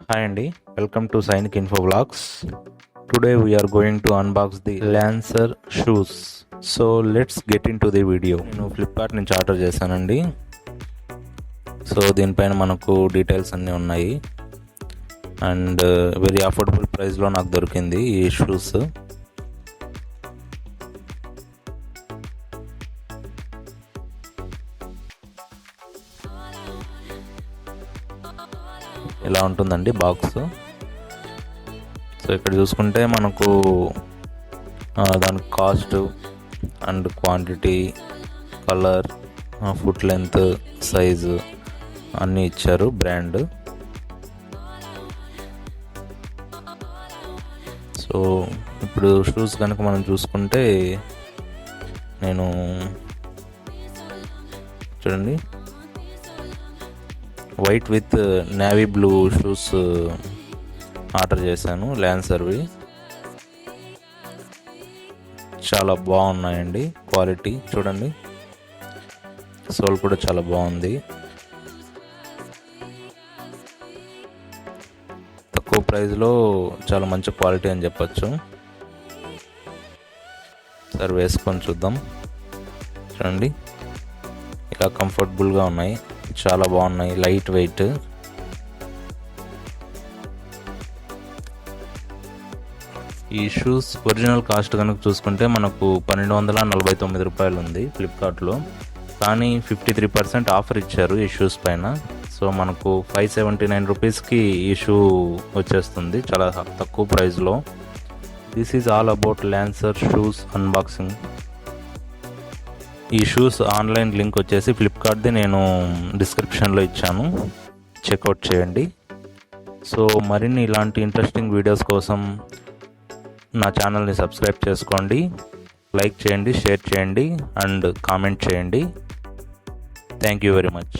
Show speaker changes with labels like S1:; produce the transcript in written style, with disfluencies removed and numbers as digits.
S1: Hi Andy, welcome to Sainik Info Vlogs. Today we are going to unbox the Lancer shoes. So let's get into the video. నేను Flipkart నుంచి order చేశానండి. So దీనిపైన మనకు details అన్నీ ఉన్నాయి and very affordable ప్రైస్లో నాకు దొరికింది ఈ షూస్. ఇలా ఉంటుందండి బాక్స్. సో ఇక్కడ చూసుకుంటే మనకు దానికి cost and quantity, colour, foot length, size అన్నీ ఇచ్చారు, బ్రాండ్. సో ఇప్పుడు షూస్ కనుక మనం చూసుకుంటే నేను చూడండి white with navy blue shoes order చేశాను, ల్యాన్సర్వి. చాలా బాగున్నాయండి, క్వాలిటీ చూడండి, సోల్ కూడా చాలా బాగుంది. తక్కువ ప్రైస్లో చాలా మంచి క్వాలిటీ అని చెప్పచ్చు. సరే వేసుకొని చూద్దాం. చూడండి ఇలా కంఫర్టబుల్గా ఉన్నాయి, చాలా బాగున్నాయి, లైట్ వెయిట్. ఈ షూస్ ఒరిజినల్ కాస్ట్ కనుక చూసుకుంటే మనకు 1249 రూపాయలు ఉంది ఫ్లిప్కార్ట్లో. కానీ 53% ఆఫర్ ఇచ్చారు ఈ షూస్ పైన. సో మనకు 579 రూపీస్కి ఈ షూ వచ్చేస్తుంది, చాలా తక్కువ ప్రైస్లో. This is all about Lancer shoes unboxing. ఈ షూస్ ఆన్లైన్ లింక్ వచ్చేసి ఫ్లిప్కార్ట్ది నేను డిస్క్రిప్షన్లో ఇచ్చాను, చెక్అవుట్ చేయండి. సో మరిన్ని ఇలాంటి ఇంట్రెస్టింగ్ వీడియోస్ కోసం నా ఛానల్ని సబ్స్క్రైబ్ చేసుకోండి, లైక్ చేయండి, షేర్ చేయండి అండ్ కామెంట్ చేయండి. Thank you very much.